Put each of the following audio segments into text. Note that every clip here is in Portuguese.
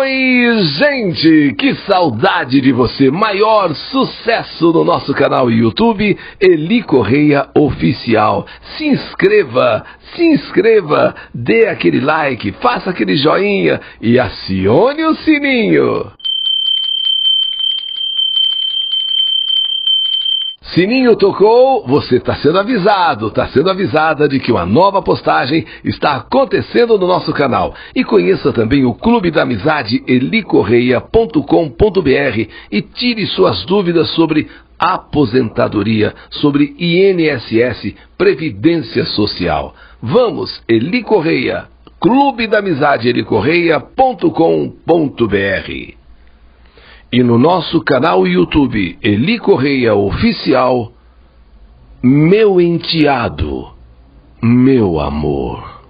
Oi, gente, que saudade de você. Maior sucesso no nosso canal YouTube, Eli Correia Oficial. Se inscreva, dê aquele like, faça aquele joinha e acione o sininho. Sininho tocou, você está sendo avisada de que uma nova postagem está acontecendo no nosso canal. E conheça também o Clube da Amizade elicorreia.com.br e tire suas dúvidas sobre aposentadoria, sobre INSS, Previdência Social. Vamos, Eli Correia, Clube da Amizade elicorreia.com.br. E no nosso canal YouTube, Eli Correia Oficial, meu enteado, meu amor.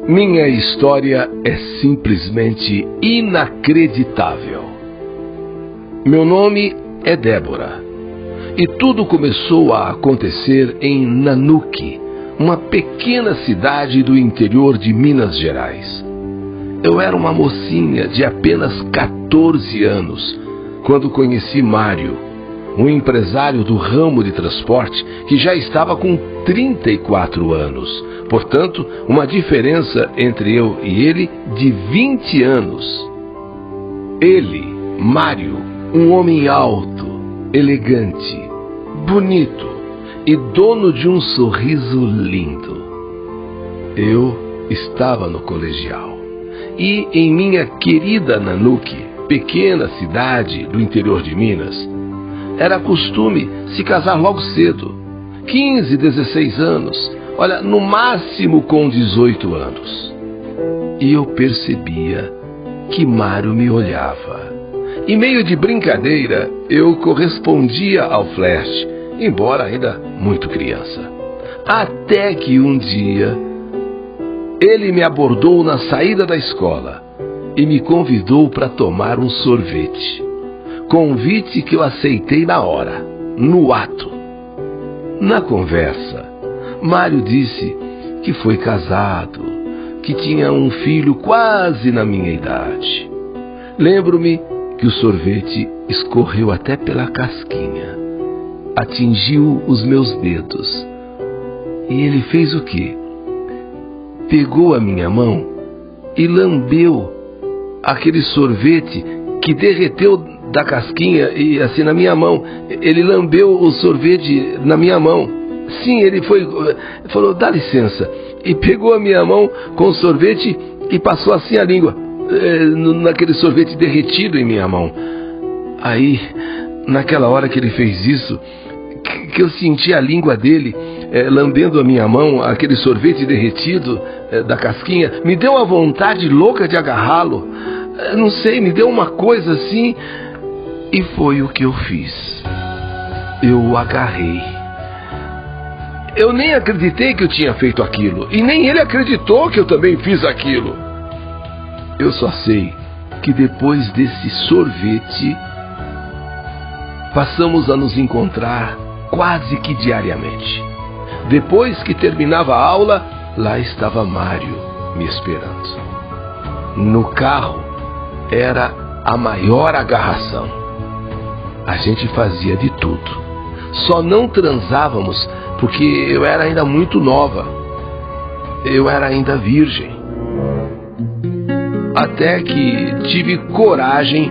Minha história é simplesmente inacreditável. Meu nome é Débora, e tudo começou a acontecer em Nanuque, uma pequena cidade do interior de Minas Gerais. Eu era uma mocinha de apenas 14 anos, quando conheci Mário, um empresário do ramo de transporte que já estava com 34 anos. Portanto, uma diferença entre eu e ele de 20 anos. Ele, Mário, um homem alto, elegante, bonito e dono de um sorriso lindo. Eu estava no colegial. E em minha querida Nanuque, pequena cidade do interior de Minas, era costume se casar logo cedo, 15, 16 anos, olha, no máximo com 18 anos. E eu percebia que Mário me olhava. Em meio de brincadeira, eu correspondia ao flerte, embora ainda muito criança. Até que um dia ele me abordou na saída da escola e me convidou para tomar um sorvete. Convite que eu aceitei na hora, no ato. Na conversa, Mário disse que foi casado, que tinha um filho quase na minha idade. Lembro-me que o sorvete escorreu até pela casquinha, atingiu os meus dedos. E ele fez o quê? Pegou a minha mão e lambeu aquele sorvete que derreteu da casquinha e assim na minha mão. Ele lambeu o sorvete na minha mão. Sim, ele falou, dá licença. E pegou a minha mão com o sorvete e passou assim a língua naquele sorvete derretido em minha mão. Aí, naquela hora que ele fez isso, que eu senti a língua dele lambendo a minha mão, aquele sorvete derretido da casquinha, me deu uma vontade louca de agarrá-lo. Não sei, me deu uma coisa assim, e foi o que eu fiz. Eu o agarrei. Eu nem acreditei que eu tinha feito aquilo, e nem ele acreditou que eu também fiz aquilo. Eu só sei que depois desse sorvete, passamos a nos encontrar quase que diariamente. Depois que terminava a aula, lá estava Mário me esperando. No carro era a maior agarração. A gente fazia de tudo. Só não transávamos porque eu era ainda muito nova. Eu era ainda virgem. Até que tive coragem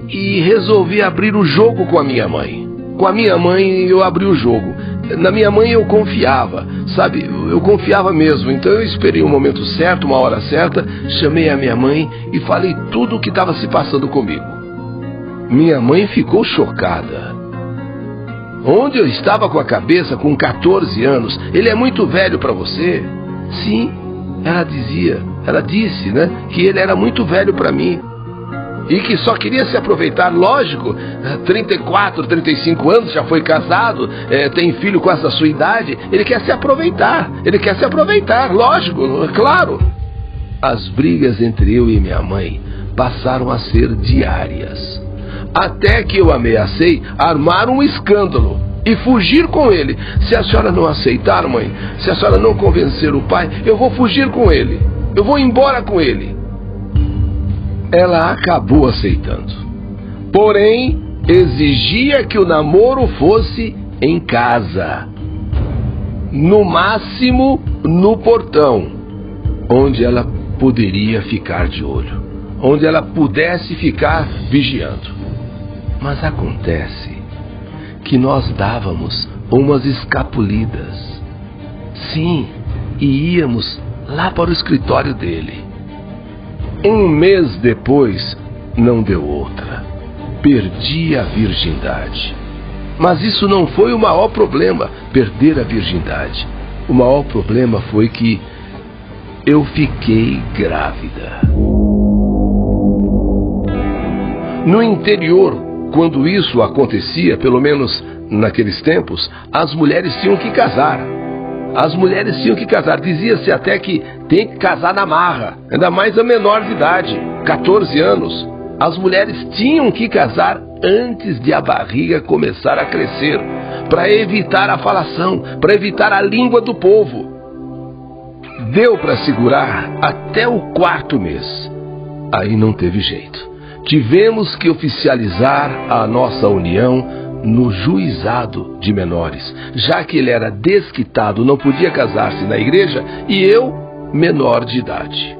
e resolvi abrir o jogo com a minha mãe. Com a minha mãe eu abri o jogo. Na minha mãe eu confiava, sabe? Eu confiava mesmo. Então eu esperei o momento certo, uma hora certa, chamei a minha mãe e falei tudo o que estava se passando comigo. Minha mãe ficou chocada. Onde eu estava com a cabeça com 14 anos? Ele é muito velho para você? Sim, ela disse, né, que ele era muito velho para mim. E que só queria se aproveitar, lógico, 34, 35 anos, já foi casado, tem filho quase da sua idade, ele quer se aproveitar, lógico, claro. As brigas entre eu e minha mãe passaram a ser diárias, até que eu ameacei armar um escândalo e fugir com ele. Se a senhora não aceitar, mãe, se a senhora não convencer o pai, eu vou fugir com ele, eu vou embora com ele. ela acabou aceitando. Porém, exigia que o namoro fosse em casa. No máximo, no portão, onde ela poderia ficar de olho, onde ela pudesse ficar vigiando. Mas acontece que nós dávamos umas escapulidas. Sim, e íamos lá para o escritório dele. Um mês depois, não deu outra. Perdi a virgindade. Mas isso não foi o maior problema, perder a virgindade. O maior problema foi que eu fiquei grávida. No interior, quando isso acontecia, pelo menos naqueles tempos, as mulheres tinham que casar. As mulheres tinham que casar. Dizia-se até que tem que casar na marra, ainda mais a menor de idade, 14 anos. As mulheres tinham que casar antes de a barriga começar a crescer, para evitar a falação, para evitar a língua do povo. Deu para segurar até o 4º mês. Aí não teve jeito. Tivemos que oficializar a nossa união no juizado de menores, já que ele era desquitado, não podia casar-se na igreja, e eu, menor de idade.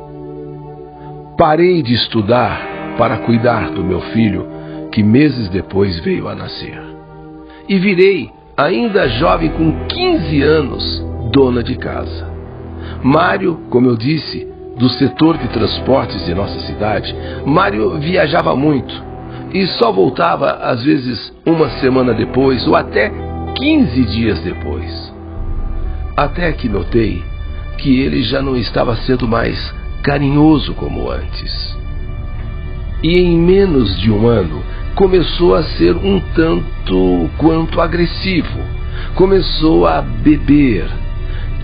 Parei de estudar para cuidar do meu filho, que meses depois veio a nascer. E virei, ainda jovem, com 15 anos, dona de casa. Mário, como eu disse, do setor de transportes de nossa cidade, Mário viajava muito e só voltava às vezes uma semana depois ou até 15 dias depois. Até que notei que ele já não estava sendo mais carinhoso como antes. E em menos de um ano começou a ser um tanto quanto agressivo. Começou a beber.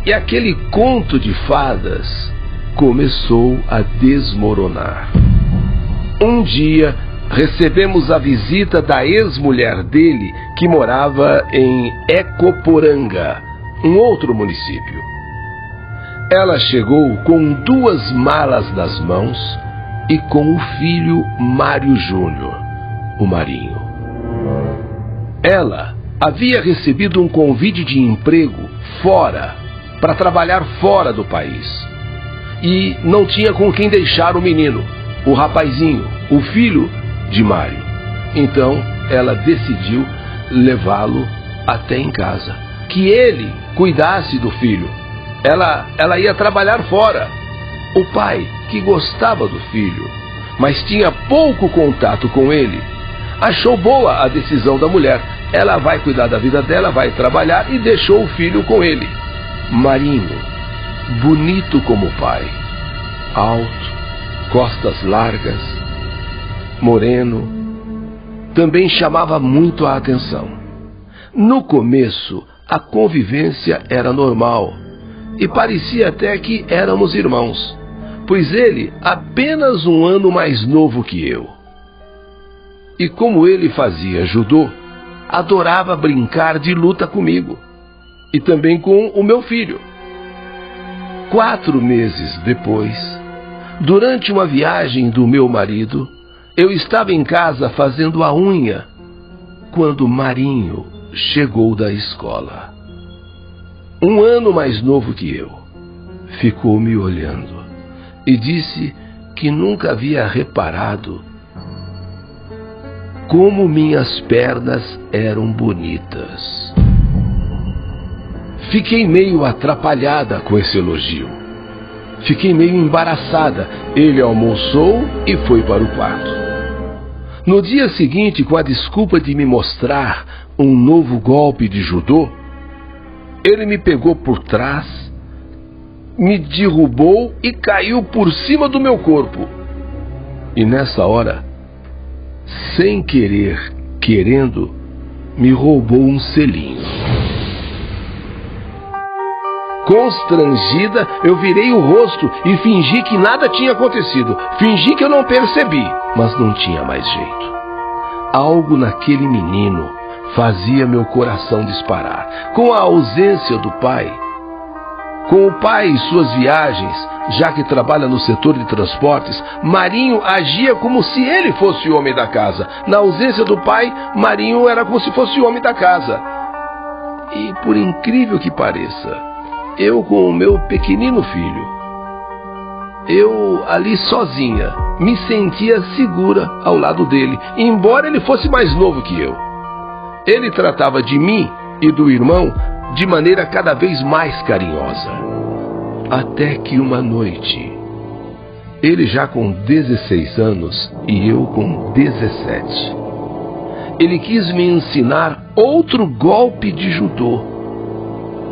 E aquele conto de fadas começou a desmoronar. Um dia, recebemos a visita da ex-mulher dele, que morava em Ecoporanga, um outro município. Ela chegou com 2 malas nas mãos e com o filho Mário Júnior, o Marinho. Ela havia recebido um convite de emprego fora, para trabalhar fora do país. E não tinha com quem deixar o menino, o rapazinho, o filho de Mário. Então ela decidiu levá-lo até em casa, que ele cuidasse do filho. Ela ia trabalhar fora. O pai, que gostava do filho, mas tinha pouco contato com ele, achou boa a decisão da mulher. Ela vai cuidar da vida dela, vai trabalhar, e deixou o filho com ele. Marinho, bonito como o pai, alto, costas largas, moreno, também chamava muito a atenção. No começo, a convivência era normal e parecia até que éramos irmãos, pois ele apenas um ano mais novo que eu. E como ele fazia judô, adorava brincar de luta comigo e também com o meu filho. 4 meses depois, durante uma viagem do meu marido, eu estava em casa fazendo a unha, quando Marinho chegou da escola. 1 ano mais novo que eu. Ficou me olhando e disse que nunca havia reparado como minhas pernas eram bonitas. Fiquei meio atrapalhada com esse elogio. Fiquei meio embaraçada. Ele almoçou e foi para o quarto. No dia seguinte, com a desculpa de me mostrar um novo golpe de judô, ele me pegou por trás, me derrubou e caiu por cima do meu corpo. E nessa hora, sem querer, querendo, me roubou um selinho. Constrangida, eu virei o rosto e fingi que nada tinha acontecido. Fingi que eu não percebi, mas não tinha mais jeito. Algo naquele menino fazia meu coração disparar. Com a ausência do pai, Com o pai e suas viagens, já que trabalha no setor de transportes, Marinho agia como se ele fosse o homem da casa. Na ausência do pai, Marinho era como se fosse o homem da casa. E por incrível que pareça, eu com o meu pequenino filho, eu ali sozinha, me sentia segura ao lado dele, embora ele fosse mais novo que eu. Ele tratava de mim e do irmão de maneira cada vez mais carinhosa. Até que uma noite, ele já com 16 anos e eu com 17, ele quis me ensinar outro golpe de judô.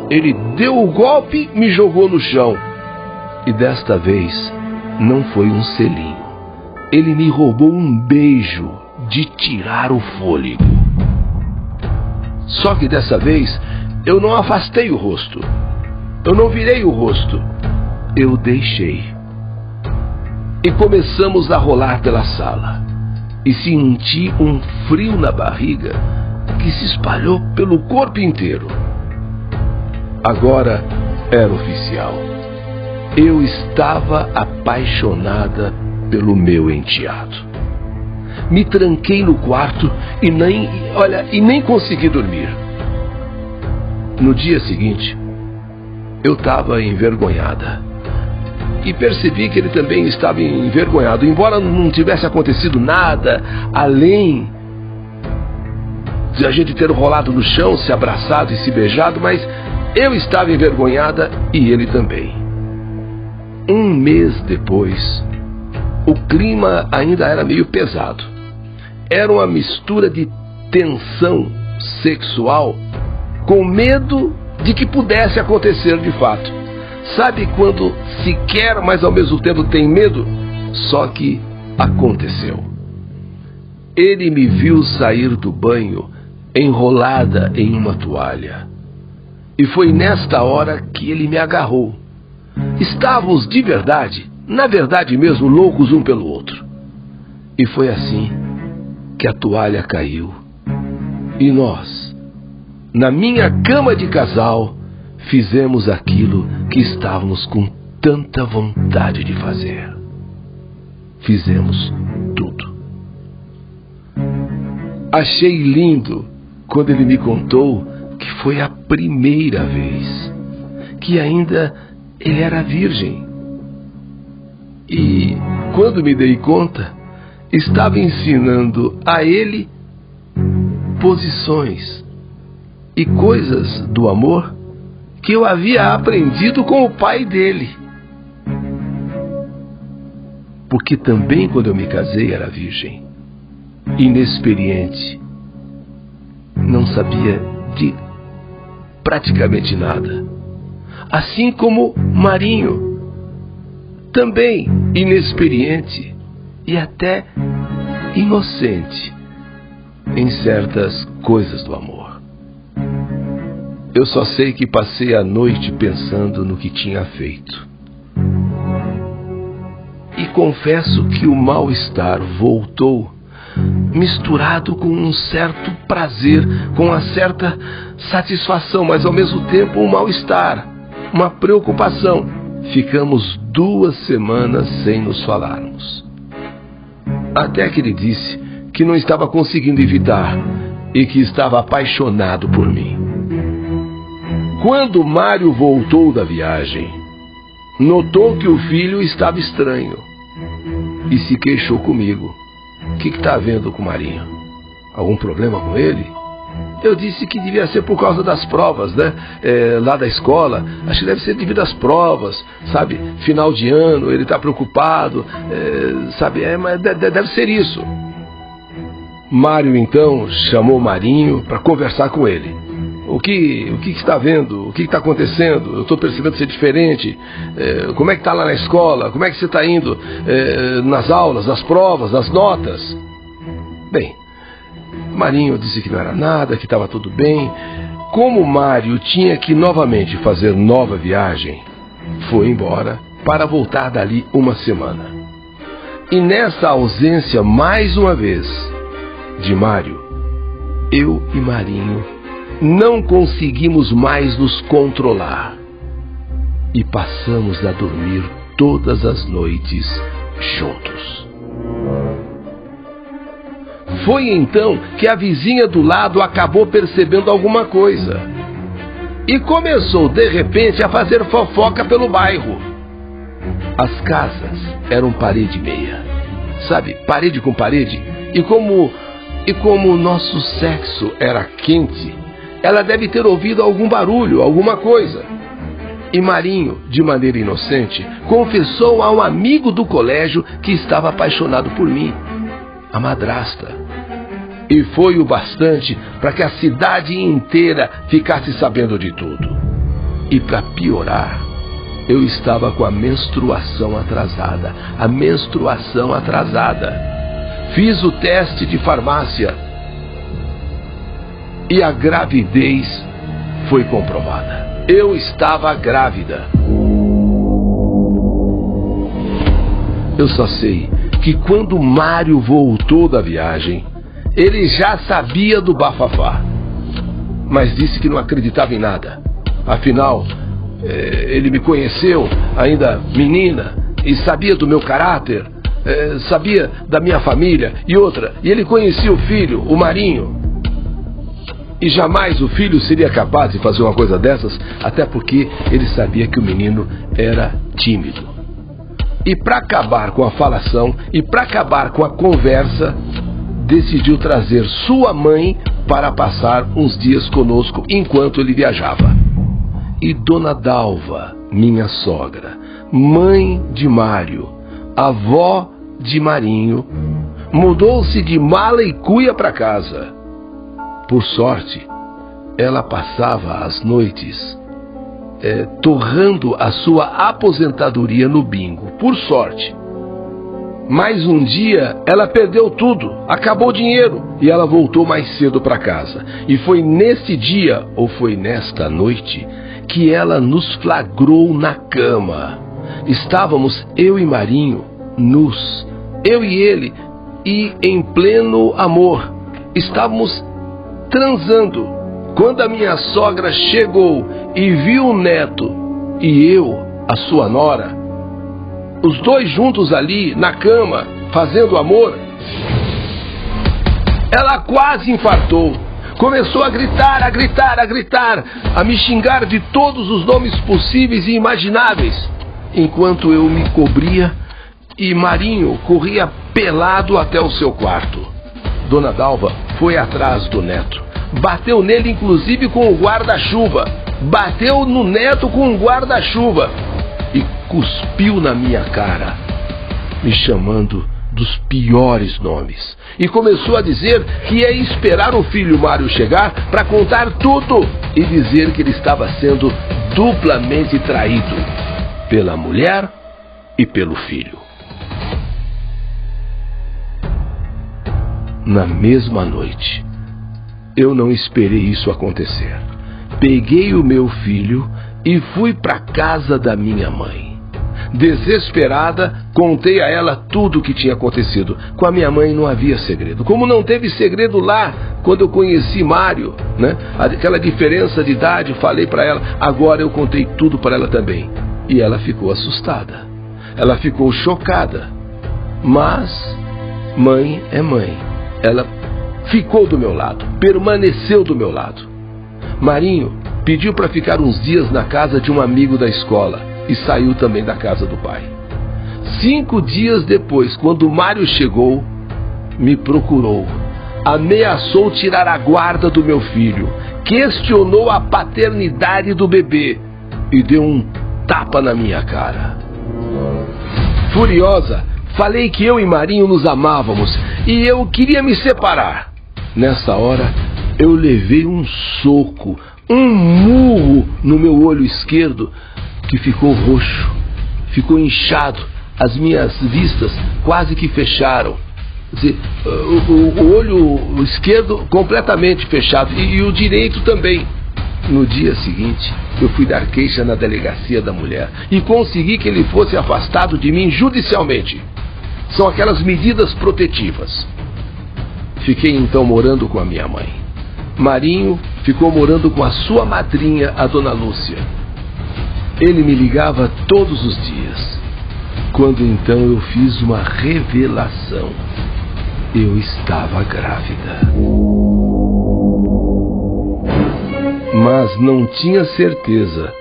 Ele deu o golpe, me jogou no chão. E desta vez não foi um selinho. Ele me roubou um beijo de tirar o fôlego. Só que dessa vez eu não afastei o rosto. Eu não virei o rosto. Eu deixei. E começamos a rolar pela sala. E senti um frio na barriga que se espalhou pelo corpo inteiro. Agora era oficial. Eu estava apaixonada pelo meu enteado. Me tranquei no quarto e nem consegui dormir. No dia seguinte, eu estava envergonhada. E percebi que ele também estava envergonhado, embora não tivesse acontecido nada além de a gente ter rolado no chão, se abraçado e se beijado, mas eu estava envergonhada e ele também. Um mês depois, o clima ainda era meio pesado. Era uma mistura de tensão sexual com medo de que pudesse acontecer de fato. Sabe quando se quer, mas ao mesmo tempo tem medo? Só que aconteceu. Ele me viu sair do banho enrolada em uma toalha. E foi nesta hora que ele me agarrou. Estávamos de verdade, na verdade mesmo, loucos um pelo outro. E foi assim que a toalha caiu. E nós, na minha cama de casal, fizemos aquilo que estávamos com tanta vontade de fazer. Fizemos tudo. Achei lindo quando ele me contou que foi a primeira vez, que ainda ele era virgem. E quando me dei conta, estava ensinando a ele posições e coisas do amor que eu havia aprendido com o pai dele. Porque também quando eu me casei era virgem, inexperiente, não sabia de praticamente nada. Assim como Marinho, também inexperiente e até inocente em certas coisas do amor. Eu só sei que passei a noite pensando no que tinha feito. E confesso que o mal-estar voltou, misturado com um certo prazer, com uma certa satisfação, mas ao mesmo tempo um mal-estar, uma preocupação. Ficamos 2 semanas sem nos falarmos. Até que ele disse que não estava conseguindo evitar e que estava apaixonado por mim. Quando Mário voltou da viagem, notou que o filho estava estranho e se queixou comigo. O que está havendo com o Marinho? Algum problema com ele? Eu disse que devia ser por causa das provas, né? Lá da escola. Acho que deve ser devido às provas, sabe? Final de ano, ele está preocupado, sabe? Mas deve ser isso. Mário, então, chamou Marinho para conversar com ele. O que está vendo? O que está acontecendo? Eu estou percebendo ser diferente. Como é que está lá na escola? Como é que você está indo nas aulas, nas provas, nas notas? Bem, Marinho disse que não era nada, que estava tudo bem. Como Mário tinha que novamente fazer nova viagem, foi embora para voltar dali 1 semana. E nessa ausência, mais uma vez, de Mário, eu e Marinho não conseguimos mais nos controlar. e passamos a dormir todas as noites juntos. Foi então que a vizinha do lado acabou percebendo alguma coisa e começou de repente a fazer fofoca pelo bairro. As casas eram parede e meia, sabe, parede com parede, e como o nosso sexo era quente, ela deve ter ouvido algum barulho, alguma coisa. E Marinho, de maneira inocente, confessou a um amigo do colégio que estava apaixonado por mim, a madrasta. E foi o bastante para que a cidade inteira ficasse sabendo de tudo. E para piorar, eu estava com a menstruação atrasada. Fiz o teste de farmácia e a gravidez foi comprovada. Eu estava grávida. Eu só sei que quando Mário voltou da viagem, ele já sabia do bafafá, mas disse que não acreditava em nada. Afinal, ele me conheceu ainda menina e sabia do meu caráter, sabia da minha família e ele conhecia o filho, o Marinho. E jamais o filho seria capaz de fazer uma coisa dessas, até porque ele sabia que o menino era tímido. E para acabar com a falação e para acabar com a conversa, decidiu trazer sua mãe para passar uns dias conosco enquanto ele viajava. E Dona Dalva, minha sogra, mãe de Mário, avó de Marinho, mudou-se de mala e cuia para casa. Por sorte, ela passava as noites torrando a sua aposentadoria no bingo. Por sorte. Mas um dia ela perdeu tudo, acabou o dinheiro e ela voltou mais cedo para casa. E foi nesse dia, ou foi nesta noite, que ela nos flagrou na cama. Estávamos eu e Marinho nus, eu e ele, e em pleno amor. Estávamos transando, quando a minha sogra chegou e viu o neto e eu, a sua nora, os dois juntos ali na cama, fazendo amor, ela quase infartou. Começou a gritar, a me xingar de todos os nomes possíveis e imagináveis, enquanto eu me cobria e Marinho corria pelado até o seu quarto. Dona Dalva foi atrás do neto, bateu nele inclusive com o guarda-chuva, bateu no neto com o guarda-chuva e cuspiu na minha cara, me chamando dos piores nomes, e começou a dizer que ia esperar o filho Mário chegar para contar tudo e dizer que ele estava sendo duplamente traído pela mulher e pelo filho. Na mesma noite, eu não esperei isso acontecer. Peguei o meu filho e fui para a casa da minha mãe. Desesperada, contei a ela tudo o que tinha acontecido. Com a minha mãe não havia segredo. Como não teve segredo lá, quando eu conheci Mário, né? Aquela diferença de idade, falei para ela. Agora eu contei tudo para ela também. E ela ficou assustada. Ela ficou chocada. Mas mãe é mãe. Ela ficou do meu lado, permaneceu do meu lado. Marinho pediu para ficar uns dias na casa de um amigo da escola e saiu também da casa do pai. 5 dias depois, quando Mário chegou, me procurou, ameaçou tirar a guarda do meu filho, questionou a paternidade do bebê e deu um tapa na minha cara. Furiosa, falei que eu e Marinho nos amávamos e eu queria me separar. Nessa hora, eu levei um soco, um murro no meu olho esquerdo, que ficou roxo, ficou inchado, as minhas vistas quase que fecharam. Quer dizer, o olho esquerdo completamente fechado e o direito também. No dia seguinte, eu fui dar queixa na delegacia da mulher e consegui que ele fosse afastado de mim judicialmente. São aquelas medidas protetivas. Fiquei então morando com a minha mãe. Marinho ficou morando com a sua madrinha, a dona Lúcia. Ele me ligava todos os dias. Quando então eu fiz uma revelação. Eu estava grávida. Mas não tinha certeza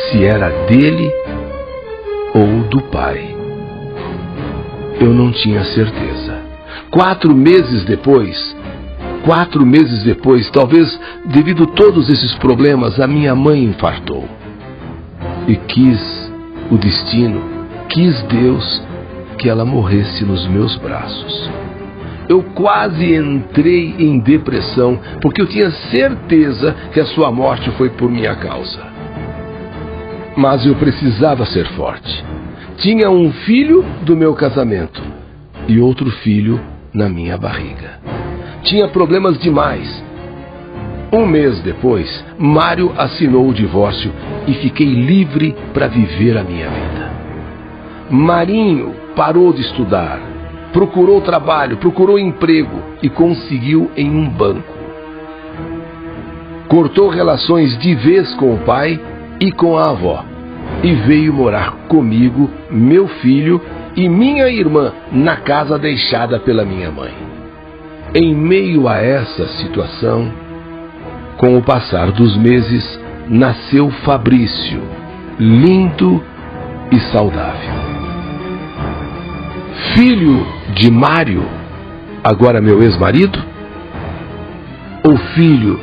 se era dele ou do pai. Eu não tinha certeza. 4 meses depois, talvez devido a todos esses problemas, a minha mãe infartou. E quis o destino, quis Deus que ela morresse nos meus braços. Eu quase entrei em depressão, porque eu tinha certeza que a sua morte foi por minha causa. Mas eu precisava ser forte. Tinha um filho do meu casamento e outro filho na minha barriga. Tinha problemas demais. 1 mês depois, Mário assinou o divórcio e fiquei livre para viver a minha vida. Marinho parou de estudar, procurou trabalho, procurou emprego e conseguiu em um banco. Cortou relações de vez com o pai e com a avó e veio morar comigo, meu filho e minha irmã na casa deixada pela minha mãe. Em meio a essa situação, com o passar dos meses, nasceu Fabrício, lindo e saudável. Filho de Mário, agora meu ex-marido? Ou filho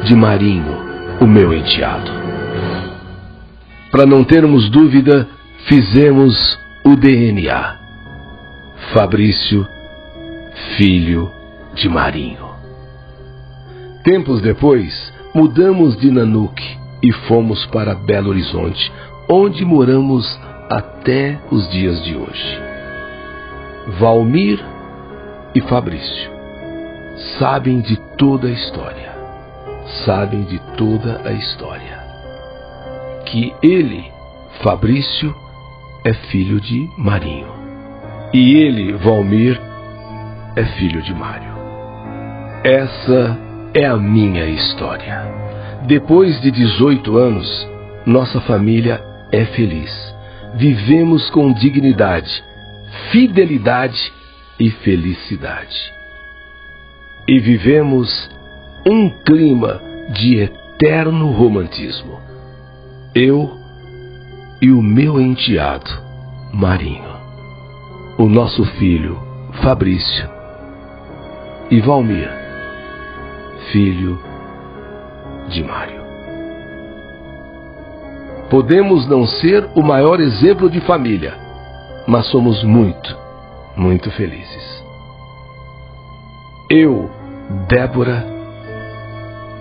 de Marinho, o meu enteado? Para não termos dúvida, fizemos o DNA. Fabrício, filho de Marinho. Tempos depois, mudamos de Nanuque e fomos para Belo Horizonte, onde moramos até os dias de hoje. Valmir e Fabrício sabem de toda a história. Sabem de toda a história. Que ele, Fabrício, é filho de Marinho. E ele, Valmir, é filho de Mário. Essa é a minha história. Depois de 18 anos, nossa família é feliz. Vivemos com dignidade, fidelidade e felicidade. E vivemos um clima de eterno romantismo. Eu e o meu enteado, Marinho. O nosso filho, Fabrício. E Valmir, filho de Mário. Podemos não ser o maior exemplo de família, mas somos muito, muito felizes. Eu, Débora,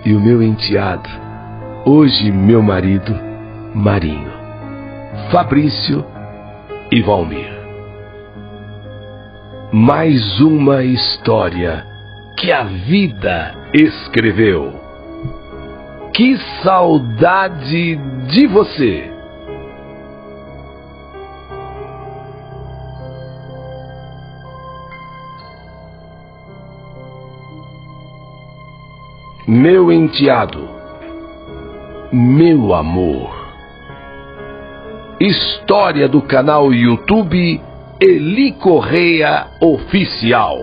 e o meu enteado, hoje meu marido, Marinho, Fabrício e Valmir. Mais uma história que a vida escreveu. Que saudade de você! Meu enteado, meu amor. História do canal YouTube Eli Correia Oficial.